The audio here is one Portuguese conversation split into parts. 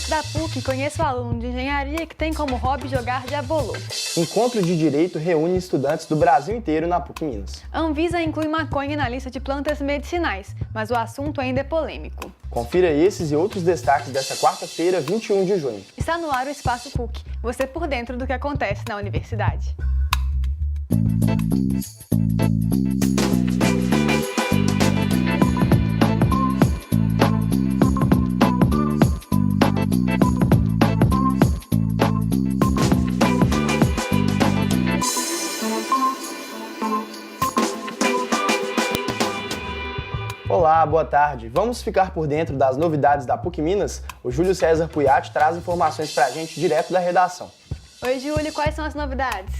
campus da PUC, conheça o aluno de engenharia que tem como hobby jogar diabolô. Encontro de Direito reúne estudantes do Brasil inteiro na PUC Minas. A Anvisa inclui maconha na lista de plantas medicinais, mas o assunto ainda é polêmico. Confira esses e outros destaques desta quarta-feira, 21 de junho. Está no ar o Espaço PUC, você por dentro do que acontece na universidade. Olá, boa tarde. Vamos ficar por dentro das novidades da PUC Minas? O Júlio César Puyat traz informações pra gente direto da redação. Oi, Júlio, quais são as novidades?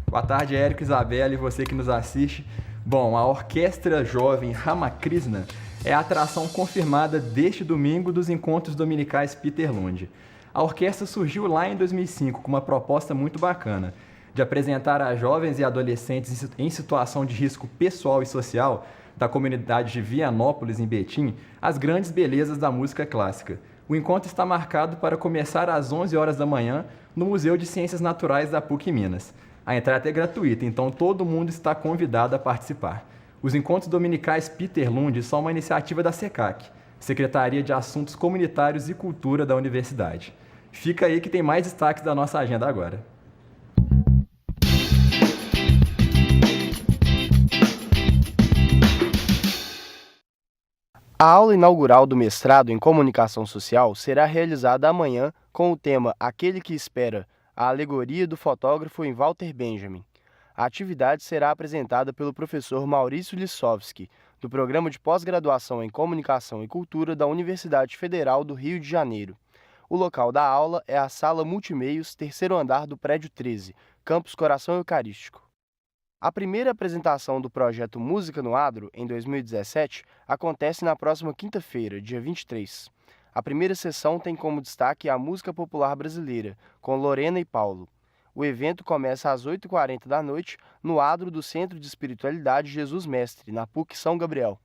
Boa tarde, Érico, Isabela e você que nos assiste. Bom, a Orquestra Jovem Ramakrishna é a atração confirmada deste domingo dos Encontros Dominicais Peter Lund. A orquestra surgiu lá em 2005 com uma proposta muito bacana, de apresentar a jovens e adolescentes em situação de risco pessoal e social da comunidade de Vianópolis, em Betim, as grandes belezas da música clássica. O encontro está marcado para começar às 11 horas da manhã no Museu de Ciências Naturais da PUC Minas. A entrada é gratuita, então todo mundo está convidado a participar. Os Encontros Dominicais Peter Lund são uma iniciativa da SECAC, Secretaria de Assuntos Comunitários e Cultura da Universidade. Fica aí que tem mais destaques da nossa agenda agora. A aula inaugural do mestrado em Comunicação Social será realizada amanhã com o tema Aquele que Espera, a alegoria do fotógrafo em Walter Benjamin. A atividade será apresentada pelo professor Maurício Lissovski, do Programa de Pós-Graduação em Comunicação e Cultura da Universidade Federal do Rio de Janeiro. O local da aula é a Sala Multimeios, terceiro andar do Prédio 13, Campus Coração Eucarístico. A primeira apresentação do projeto Música no Adro, em 2017, acontece na próxima quinta-feira, dia 23. A primeira sessão tem como destaque a música popular brasileira, com Lorena e Paulo. O evento começa às 8h40 da noite, no Adro do Centro de Espiritualidade Jesus Mestre, na PUC São Gabriel.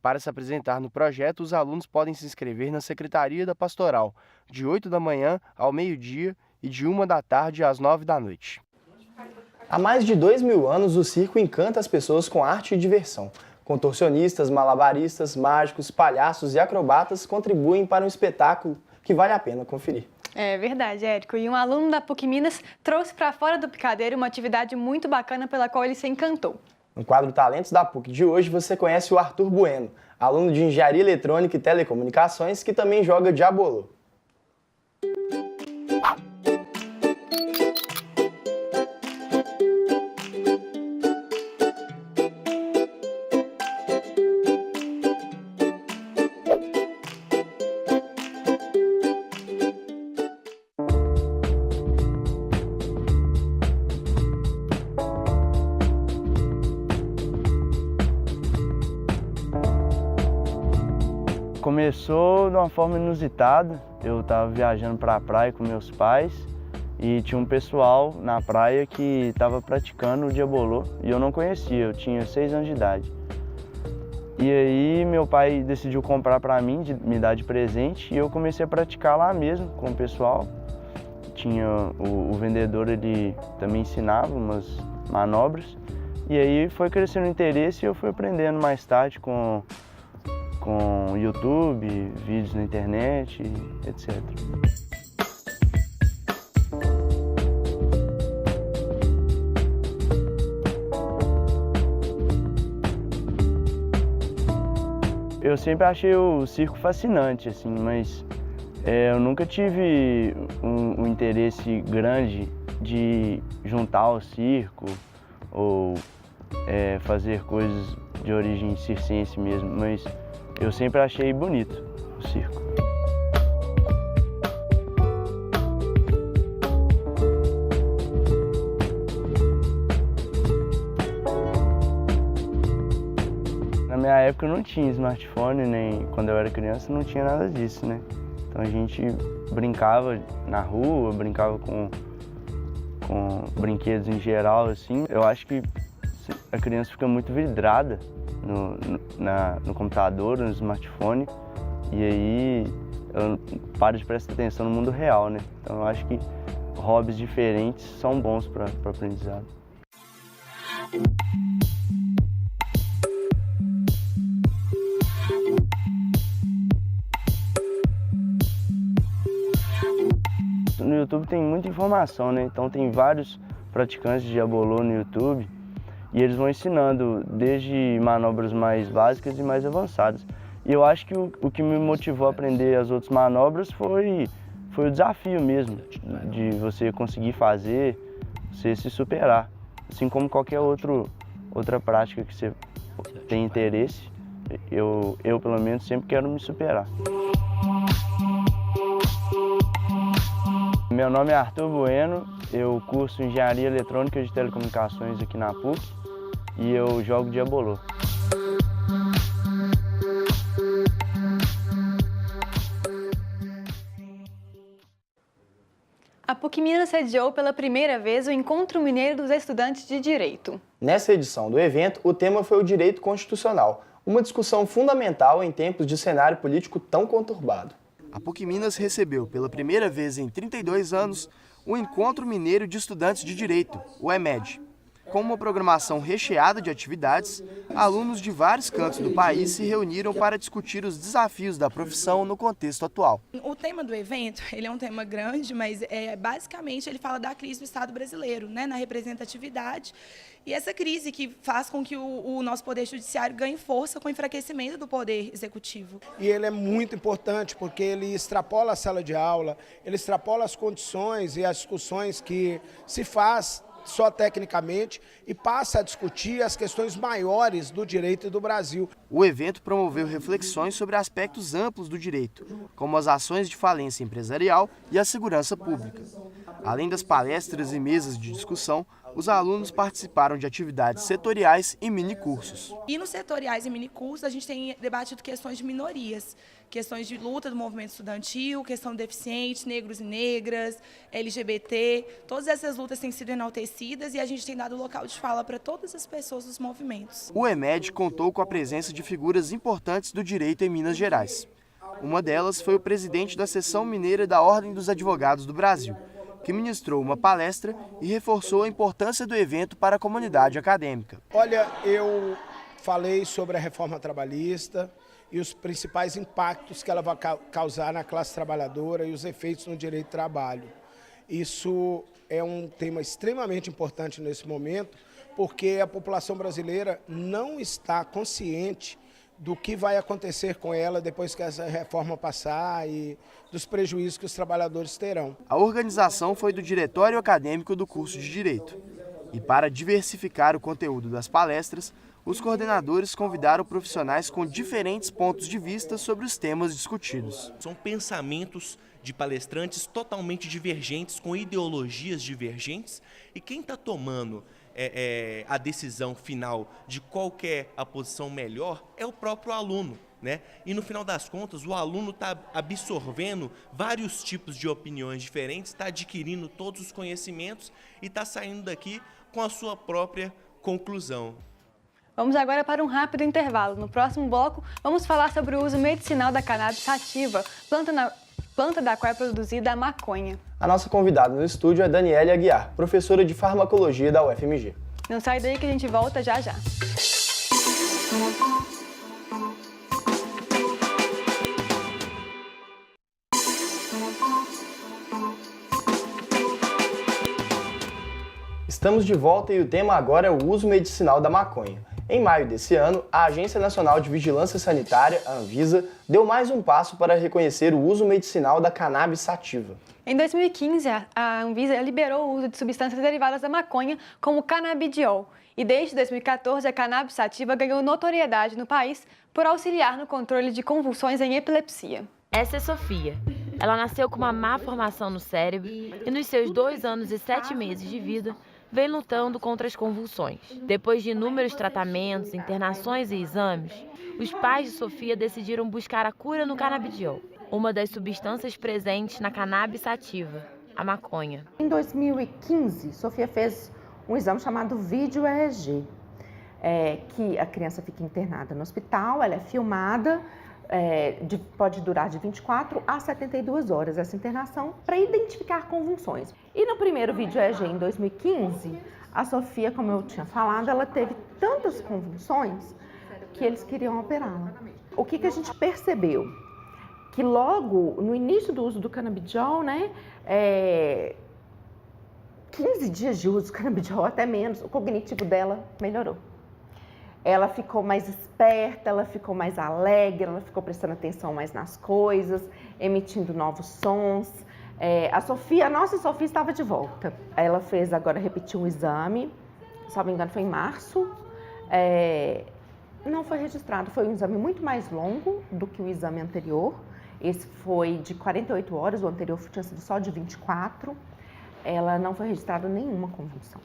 Para se apresentar no projeto, os alunos podem se inscrever na Secretaria da Pastoral, de 8 da manhã ao meio-dia e de 1 da tarde às 9 da noite. Há mais de 2.000 anos, o circo encanta as pessoas com arte e diversão. Contorcionistas, malabaristas, mágicos, palhaços e acrobatas contribuem para um espetáculo que vale a pena conferir. É verdade, Érico. E um aluno da PUC Minas trouxe para fora do picadeiro uma atividade muito bacana pela qual ele se encantou. No quadro Talentos da PUC de hoje, você conhece o Arthur Bueno, aluno de Engenharia Eletrônica e Telecomunicações, que também joga diabolô. Começou de uma forma inusitada. Eu estava viajando para a praia com meus pais e tinha um pessoal na praia que estava praticando o diabolô e eu não conhecia, eu tinha 6 anos de idade. E aí meu pai decidiu comprar para mim, me dar de presente, e eu comecei a praticar lá mesmo com o pessoal. Tinha o vendedor, ele também ensinava umas manobras e aí foi crescendo o interesse e eu fui aprendendo mais tarde com YouTube, vídeos na internet, etc. Eu sempre achei o circo fascinante, assim, mas eu nunca tive um interesse grande de juntar o circo ou fazer coisas de origem circense mesmo, mas eu sempre achei bonito o circo. Na minha época não tinha smartphone, nem quando eu era criança não tinha nada disso, né? Então a gente brincava na rua, brincava com brinquedos em geral, assim. Eu acho que a criança fica muito vidrada no computador, no smartphone, e aí eu paro de prestar atenção no mundo real, né? Então eu acho que hobbies diferentes são bons para o aprendizado. No YouTube tem muita informação, né? Então tem vários praticantes de diabolô no YouTube e eles vão ensinando desde manobras mais básicas e mais avançadas. E eu acho que o que me motivou a aprender as outras manobras foi o desafio mesmo, de você conseguir fazer, você se superar. Assim como qualquer outra prática que você tem interesse, eu pelo menos sempre quero me superar. Meu nome é Arthur Bueno, eu curso Engenharia Eletrônica de Telecomunicações aqui na PUC e eu jogo diabolô. A PUC Minas sediou pela primeira vez o Encontro Mineiro dos Estudantes de Direito. Nessa edição do evento, o tema foi o direito constitucional, uma discussão fundamental em tempos de cenário político tão conturbado. A PUC Minas recebeu pela primeira vez em 32 anos o Encontro Mineiro de Estudantes de Direito, o EMED. Com uma programação recheada de atividades, alunos de vários cantos do país se reuniram para discutir os desafios da profissão no contexto atual. O tema do evento, ele é um tema grande, mas basicamente ele fala da crise do Estado brasileiro, né, na representatividade. E essa crise que faz com que o nosso poder judiciário ganhe força com o enfraquecimento do poder executivo. E ele é muito importante porque ele extrapola a sala de aula, ele extrapola as condições e as discussões que se faz só tecnicamente e passa a discutir as questões maiores do direito do Brasil. O evento promoveu reflexões sobre aspectos amplos do direito, como as ações de falência empresarial e a segurança pública. Além das palestras e mesas de discussão, os alunos participaram de atividades setoriais e minicursos. E nos setoriais e minicursos a gente tem debatido questões de minorias, questões de luta do movimento estudantil, questão de deficientes, negros e negras, LGBT, todas essas lutas têm sido enaltecidas e a gente tem dado local de fala para todas as pessoas dos movimentos. O EMED contou com a presença de figuras importantes do direito em Minas Gerais. Uma delas foi o presidente da Seção Mineira da Ordem dos Advogados do Brasil, que ministrou uma palestra e reforçou a importância do evento para a comunidade acadêmica. Olha, eu falei sobre a reforma trabalhista e os principais impactos que ela vai causar na classe trabalhadora e os efeitos no direito do trabalho. Isso é um tema extremamente importante nesse momento, porque a população brasileira não está consciente do que vai acontecer com ela depois que essa reforma passar e dos prejuízos que os trabalhadores terão. A organização foi do Diretório Acadêmico do curso de Direito. E para diversificar o conteúdo das palestras, os coordenadores convidaram profissionais com diferentes pontos de vista sobre os temas discutidos. São pensamentos de palestrantes totalmente divergentes, com ideologias divergentes, e quem está tomando a decisão final de qual que é a posição melhor é o próprio aluno, né? E no final das contas o aluno está absorvendo vários tipos de opiniões diferentes, está adquirindo todos os conhecimentos e está saindo daqui com a sua própria conclusão. Vamos agora para um rápido intervalo. No próximo bloco, vamos falar sobre o uso medicinal da cannabis sativa, planta da qual é produzida a maconha. A nossa convidada no estúdio é Daniele Aguiar, professora de farmacologia da UFMG. Não sai daí que a gente volta já já. Estamos de volta e o tema agora é o uso medicinal da maconha. Em maio desse ano, a Agência Nacional de Vigilância Sanitária, a Anvisa, deu mais um passo para reconhecer o uso medicinal da cannabis sativa. Em 2015, a Anvisa liberou o uso de substâncias derivadas da maconha, como o canabidiol. E desde 2014, a cannabis sativa ganhou notoriedade no país por auxiliar no controle de convulsões em epilepsia. Essa é Sofia. Ela nasceu com uma má formação no cérebro e nos seus 2 anos e 7 meses de vida, vem lutando contra as convulsões. Depois de inúmeros tratamentos, internações e exames, os pais de Sofia decidiram buscar a cura no canabidiol, uma das substâncias presentes na cannabis sativa, a maconha. Em 2015, Sofia fez um exame chamado vídeo EEG, que a criança fica internada no hospital, ela é filmada pode durar de 24 a 72 horas essa internação para identificar convulsões. E no primeiro vídeo EG em 2015, a Sofia, como eu tinha falado, ela teve tantas convulsões que eles queriam operá-la. O que a gente percebeu? Que logo no início do uso do canabidiol, né, 15 dias de uso do canabidiol, até menos, o cognitivo dela melhorou. Ela ficou mais esperta, ela ficou mais alegre, ela ficou prestando atenção mais nas coisas, emitindo novos sons. A nossa Sofia estava de volta. Ela repetiu um exame, se não me engano foi em março. Não foi registrado, foi um exame muito mais longo do que o exame anterior. Esse foi de 48 horas, o anterior tinha sido só de 24. Ela não foi registrada nenhuma convulsão.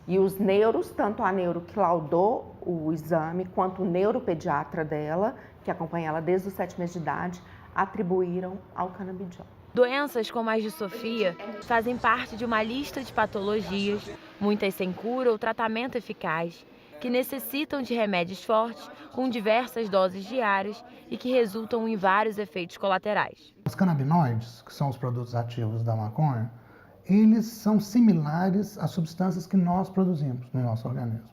E os neuros, tanto a neuro que laudou o exame, quanto o neuropediatra dela, que acompanha ela desde os 7 meses de idade, atribuíram ao canabidiol. Doenças como as de Sofia fazem parte de uma lista de patologias, muitas sem cura ou tratamento eficaz, que necessitam de remédios fortes com diversas doses diárias e que resultam em vários efeitos colaterais. Os canabinoides, que são os produtos ativos da maconha, eles são similares às substâncias que nós produzimos no nosso organismo.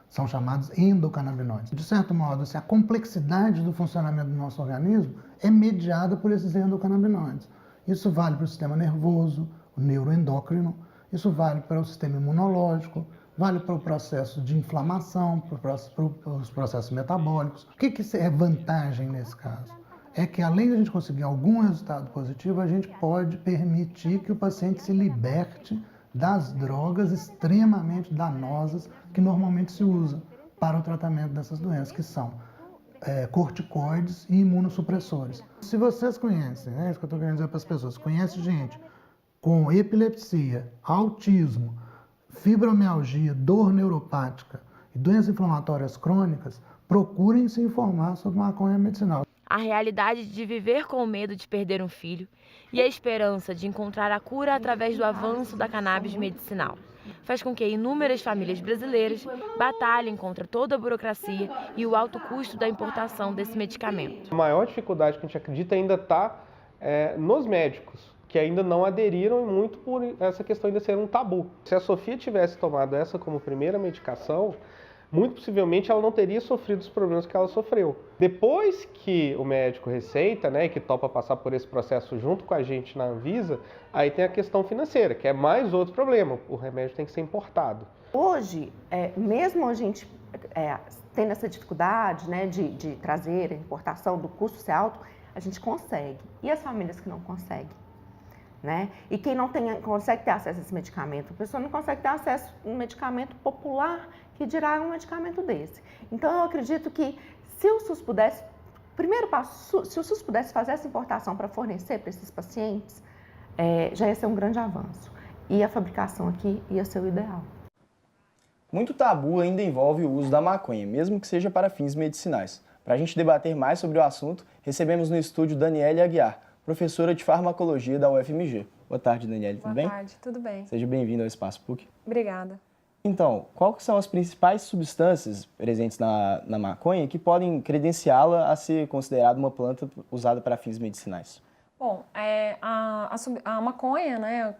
São chamados endocannabinoides. De certo modo, a complexidade do funcionamento do nosso organismo é mediada por esses endocannabinoides. Isso vale para o sistema nervoso, o neuroendócrino, isso vale para o sistema imunológico, vale para o processo de inflamação, para os processos metabólicos. O que é vantagem nesse caso? É que além de a gente conseguir algum resultado positivo, a gente pode permitir que o paciente se liberte das drogas extremamente danosas que normalmente se usa para o tratamento dessas doenças, que são corticoides e imunossupressores. Se vocês conhecem, é isso que eu estou querendo dizer para as pessoas, conhecem gente com epilepsia, autismo, fibromialgia, dor neuropática e doenças inflamatórias crônicas, procurem se informar sobre maconha medicinal. A realidade de viver com o medo de perder um filho e a esperança de encontrar a cura através do avanço da cannabis medicinal faz com que inúmeras famílias brasileiras batalhem contra toda a burocracia e o alto custo da importação desse medicamento. A maior dificuldade que a gente acredita ainda está nos médicos, que ainda não aderiram muito por essa questão ainda ser um tabu. Se a Sofia tivesse tomado essa como primeira medicação, muito possivelmente ela não teria sofrido os problemas que ela sofreu. Depois que o médico receita, né, e que topa passar por esse processo junto com a gente na Anvisa, aí tem a questão financeira, que é mais outro problema. O remédio tem que ser importado. Hoje, mesmo a gente tendo essa dificuldade, né, de trazer a importação, do custo ser alto, a gente consegue. E as famílias que não conseguem? Né? E quem não consegue ter acesso a esse medicamento, a pessoa não consegue ter acesso a um medicamento popular, que dirá um medicamento desse. Então, eu acredito que se o SUS pudesse, primeiro passo, se o SUS pudesse fazer essa importação para fornecer para esses pacientes, já ia ser um grande avanço. E a fabricação aqui ia ser o ideal. Muito tabu ainda envolve o uso da maconha, mesmo que seja para fins medicinais. Para a gente debater mais sobre o assunto, recebemos no estúdio Daniele Aguiar, professora de farmacologia da UFMG. Boa tarde, Daniele, tudo bem? Boa tarde, tudo bem. Seja bem-vindo ao Espaço PUC. Obrigada. Então, quais são as principais substâncias presentes na maconha que podem credenciá-la a ser considerada uma planta usada para fins medicinais? Bom, a maconha, né,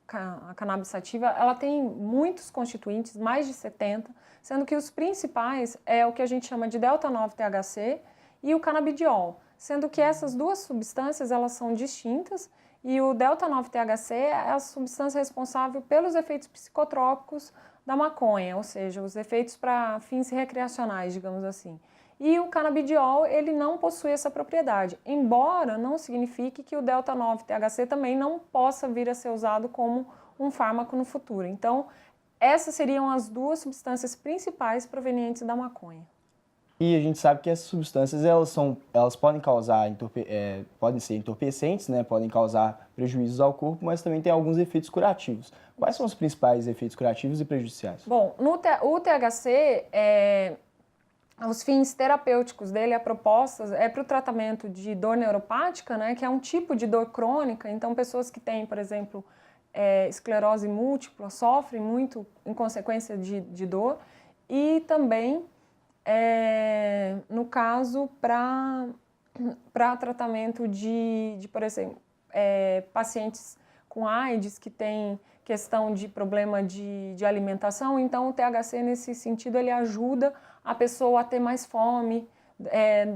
a cannabis sativa, ela tem muitos constituintes, mais de 70, sendo que os principais é o que a gente chama de delta-9-THC e o canabidiol, sendo que essas duas substâncias elas são distintas e o delta-9-THC é a substância responsável pelos efeitos psicotrópicos da maconha, ou seja, os efeitos para fins recreacionais, digamos assim. E o canabidiol, ele não possui essa propriedade, embora não signifique que o delta-9-THC também não possa vir a ser usado como um fármaco no futuro. Então, essas seriam as duas substâncias principais provenientes da maconha. E a gente sabe que essas substâncias elas podem causar, podem ser entorpecentes, né? Podem causar prejuízos ao corpo, mas também tem alguns efeitos curativos. Quais são os principais efeitos curativos e prejudiciais? Bom, o THC, os fins terapêuticos dele, a proposta é para o tratamento de dor neuropática, né? Que é um tipo de dor crônica. Então, pessoas que têm, por exemplo, esclerose múltipla sofrem muito em consequência de dor e também no caso, para tratamento de, por exemplo, pacientes com AIDS que têm questão de problema de alimentação, então o THC, nesse sentido, ele ajuda a pessoa a ter mais fome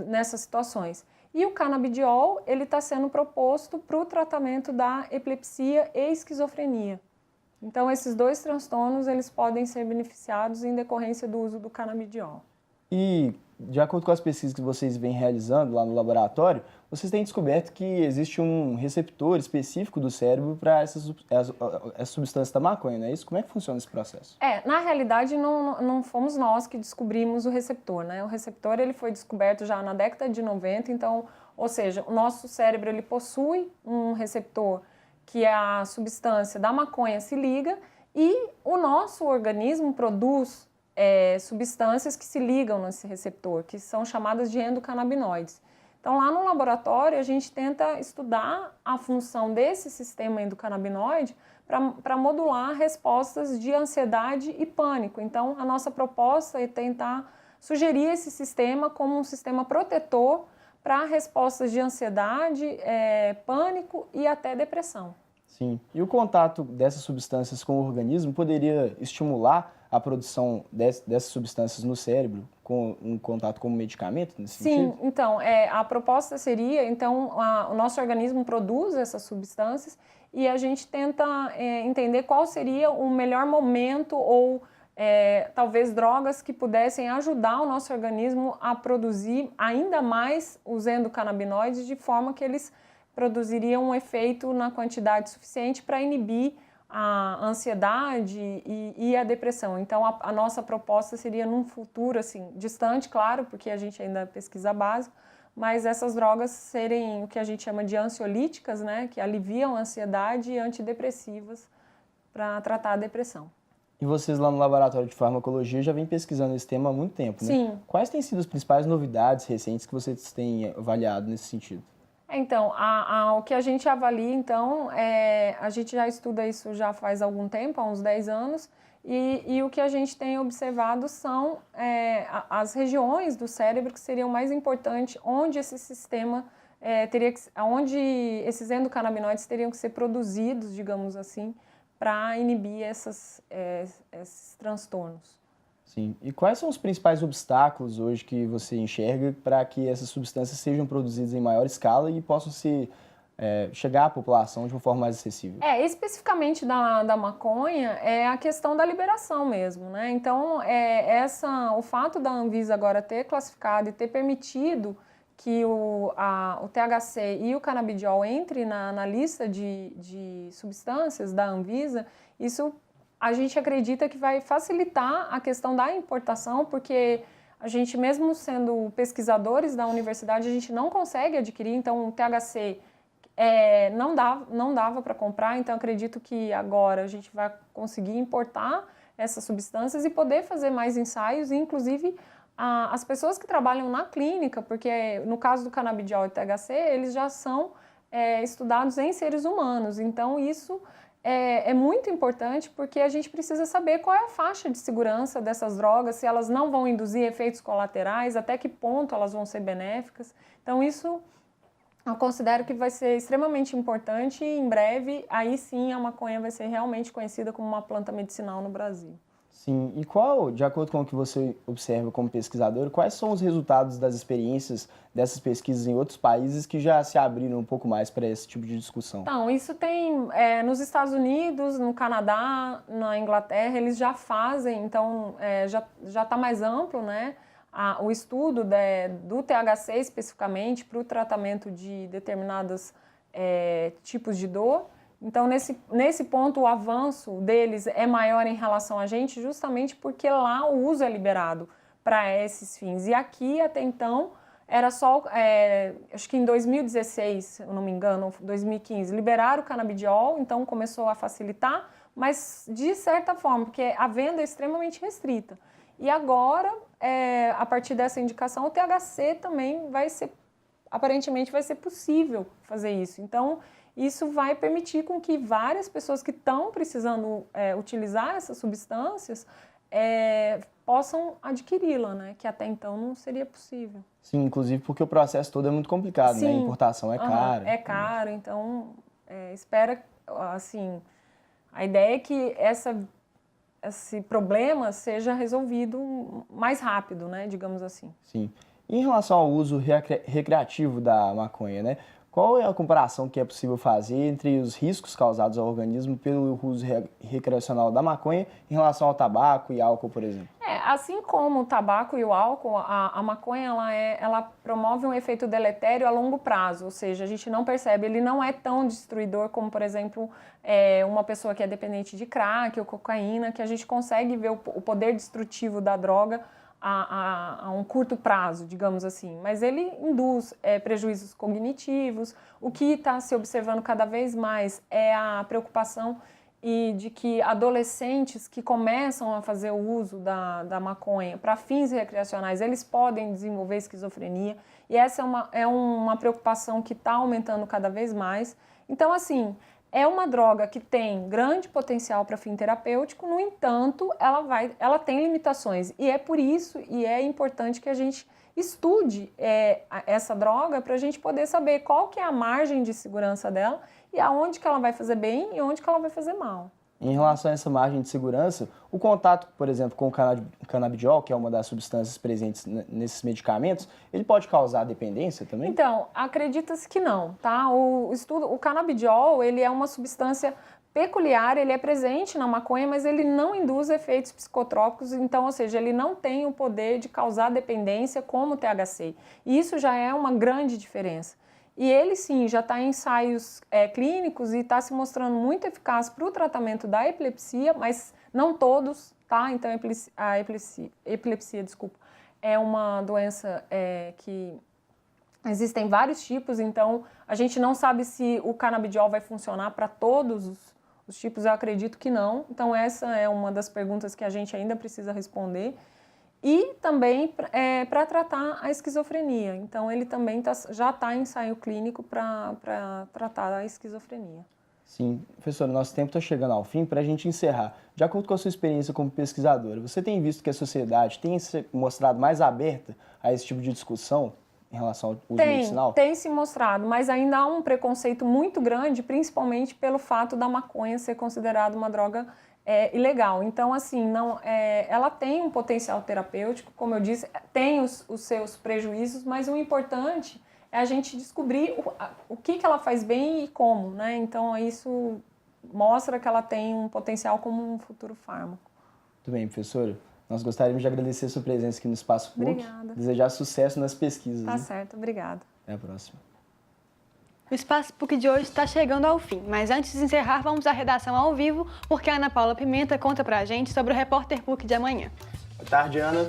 nessas situações. E o canabidiol, ele está sendo proposto para o tratamento da epilepsia e esquizofrenia. Então, esses dois transtornos, eles podem ser beneficiados em decorrência do uso do canabidiol. E, de acordo com as pesquisas que vocês vêm realizando lá no laboratório, vocês têm descoberto que existe um receptor específico do cérebro para essa substância da maconha, não é isso? Como é que funciona esse processo? Na realidade, não fomos nós que descobrimos o receptor, né? O receptor, ele foi descoberto já na década de 90, então, ou seja, o nosso cérebro, ele possui um receptor que é a substância da maconha se liga e o nosso organismo produz substâncias que se ligam nesse receptor, que são chamadas de endocannabinoides. Então, lá no laboratório, a gente tenta estudar a função desse sistema endocannabinoide para modular respostas de ansiedade e pânico. Então, a nossa proposta é tentar sugerir esse sistema como um sistema protetor para respostas de ansiedade, pânico e até depressão. Sim. E o contato dessas substâncias com o organismo poderia estimular a produção dessas substâncias no cérebro, com um contato como medicamento nesse sentido? Sim, então, a proposta seria, então, o nosso organismo produz essas substâncias e a gente tenta entender qual seria o melhor momento ou talvez drogas que pudessem ajudar o nosso organismo a produzir ainda mais os endocannabinoides de forma que eles produziriam um efeito na quantidade suficiente para inibir a ansiedade e a depressão. Então, a nossa proposta seria num futuro, assim, distante, claro, porque a gente ainda pesquisa básica, mas essas drogas serem o que a gente chama de ansiolíticas, né, que aliviam a ansiedade, e antidepressivas para tratar a depressão. E vocês lá no Laboratório de Farmacologia já vêm pesquisando esse tema há muito tempo, né? Sim. Quais têm sido as principais novidades recentes que vocês têm avaliado nesse sentido? Então, o que a gente avalia, então, a gente já estuda isso já faz algum tempo, há uns 10 anos, e o que a gente tem observado são as regiões do cérebro que seriam mais importantes, onde esse sistema onde esses endocannabinoides teriam que ser produzidos, digamos assim, para inibir esses transtornos. Sim. E quais são os principais obstáculos hoje que você enxerga para que essas substâncias sejam produzidas em maior escala e possam chegar à população de uma forma mais acessível? Especificamente da maconha, é a questão da liberação mesmo, né? Então, o fato da Anvisa agora ter classificado e ter permitido que o THC e o canabidiol entrem na lista de substâncias da Anvisa, isso a gente acredita que vai facilitar a questão da importação, porque a gente, mesmo sendo pesquisadores da universidade, a gente não consegue adquirir, então o THC não dava para comprar, então acredito que agora a gente vai conseguir importar essas substâncias e poder fazer mais ensaios, e inclusive as pessoas que trabalham na clínica, porque no caso do canabidiol e THC, eles já são estudados em seres humanos, então isso é muito importante porque a gente precisa saber qual é a faixa de segurança dessas drogas, se elas não vão induzir efeitos colaterais, até que ponto elas vão ser benéficas. Então isso eu considero que vai ser extremamente importante e em breve, aí sim, a maconha vai ser realmente conhecida como uma planta medicinal no Brasil. Sim, e de acordo com o que você observa como pesquisador, quais são os resultados das experiências dessas pesquisas em outros países que já se abriram um pouco mais para esse tipo de discussão? Então, isso tem nos Estados Unidos, no Canadá, na Inglaterra, eles já fazem, então já está mais amplo, né? O estudo do THC especificamente para o tratamento de determinados tipos de dor. Então, nesse ponto, o avanço deles é maior em relação a gente, justamente porque lá o uso é liberado para esses fins. E aqui, até então, era só, acho que em 2016, se eu não me engano, 2015, liberaram o canabidiol, então começou a facilitar, mas de certa forma, porque a venda é extremamente restrita. E agora, a partir dessa indicação, o THC também aparentemente vai ser possível fazer isso. Então, isso vai permitir com que várias pessoas que estão precisando utilizar essas substâncias possam adquiri-la, né? Que até então não seria possível. Sim, inclusive porque o processo todo é muito complicado, né? A importação é cara. É caro, então espera, assim, a ideia é que esse problema seja resolvido mais rápido, né? Digamos assim. Sim. Em relação ao uso recreativo da maconha, né? Qual é a comparação que é possível fazer entre os riscos causados ao organismo pelo uso recreacional da maconha em relação ao tabaco e álcool, por exemplo? Assim como o tabaco e o álcool, a maconha ela promove um efeito deletério a longo prazo, ou seja, a gente não percebe, ele não é tão destruidor como, por exemplo, uma pessoa que é dependente de crack ou cocaína, que a gente consegue ver o poder destrutivo da droga a um curto prazo, digamos assim, mas ele induz prejuízos cognitivos. O que está se observando cada vez mais é a preocupação de que adolescentes que começam a fazer o uso da maconha para fins recreacionais, eles podem desenvolver esquizofrenia, e essa é uma preocupação que está aumentando cada vez mais. Então, assim, é uma droga que tem grande potencial para fim terapêutico, no entanto, ela tem limitações. E é por isso, e é importante que a gente estude essa droga para a gente poder saber qual que é a margem de segurança dela e aonde que ela vai fazer bem e onde que ela vai fazer mal. Em relação a essa margem de segurança, o contato, por exemplo, com o canabidiol, que é uma das substâncias presentes nesses medicamentos, ele pode causar dependência também? Então, acredita-se que não, tá? O canabidiol, ele é uma substância peculiar, ele é presente na maconha, mas ele não induz efeitos psicotrópicos, então, ou seja, ele não tem o poder de causar dependência como o THC. E isso já é uma grande diferença. E ele, sim, já está em ensaios clínicos e está se mostrando muito eficaz para o tratamento da epilepsia, mas não todos, tá? Então, a epilepsia, é uma doença que existem vários tipos, então a gente não sabe se o canabidiol vai funcionar para todos os tipos, eu acredito que não. Então, essa é uma das perguntas que a gente ainda precisa responder. E também para tratar a esquizofrenia. Então, ele também já está em ensaio clínico para tratar a esquizofrenia. Sim. Professora, nosso tempo está chegando ao fim. Para a gente encerrar, de acordo com a sua experiência como pesquisadora, você tem visto que a sociedade tem se mostrado mais aberta a esse tipo de discussão em relação ao uso medicinal? Tem se mostrado, mas ainda há um preconceito muito grande, principalmente pelo fato da maconha ser considerada uma droga ilegal. Então, assim, ela tem um potencial terapêutico, como eu disse, tem os seus prejuízos, mas o importante é a gente descobrir o que ela faz bem e como, né? Então, isso mostra que ela tem um potencial como um futuro fármaco. Muito bem, professora. Nós gostaríamos de agradecer a sua presença aqui no Espaço PUC. Obrigada. Desejar sucesso nas pesquisas. Tá certo, obrigada. Até a próxima. O Espaço PUC de hoje está chegando ao fim, mas antes de encerrar, vamos à redação ao vivo, porque a Ana Paula Pimenta conta pra gente sobre o Repórter PUC de amanhã. Boa tarde, Ana.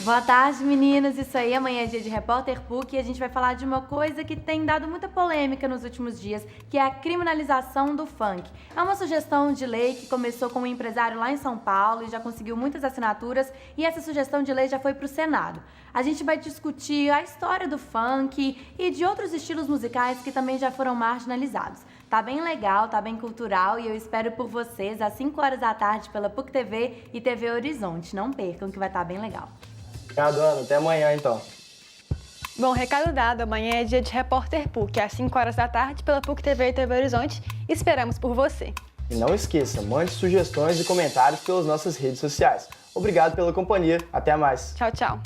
Boa tarde, meninas. Isso aí, amanhã é dia de Repórter PUC e a gente vai falar de uma coisa que tem dado muita polêmica nos últimos dias, que é a criminalização do funk. É uma sugestão de lei que começou com um empresário lá em São Paulo e já conseguiu muitas assinaturas, e essa sugestão de lei já foi para o Senado. A gente vai discutir a história do funk e de outros estilos musicais que também já foram marginalizados. Tá bem legal, tá bem cultural e eu espero por vocês às 5 horas da tarde pela PUC TV e TV Horizonte. Não percam que vai estar bem legal. Obrigado, Ana. Até amanhã, então. Bom, recado dado, amanhã é dia de Repórter PUC, às 5 horas da tarde pela PUC TV e TV Horizonte. Esperamos por você. E não esqueça, mande sugestões e comentários pelas nossas redes sociais. Obrigado pela companhia. Até mais. Tchau, tchau.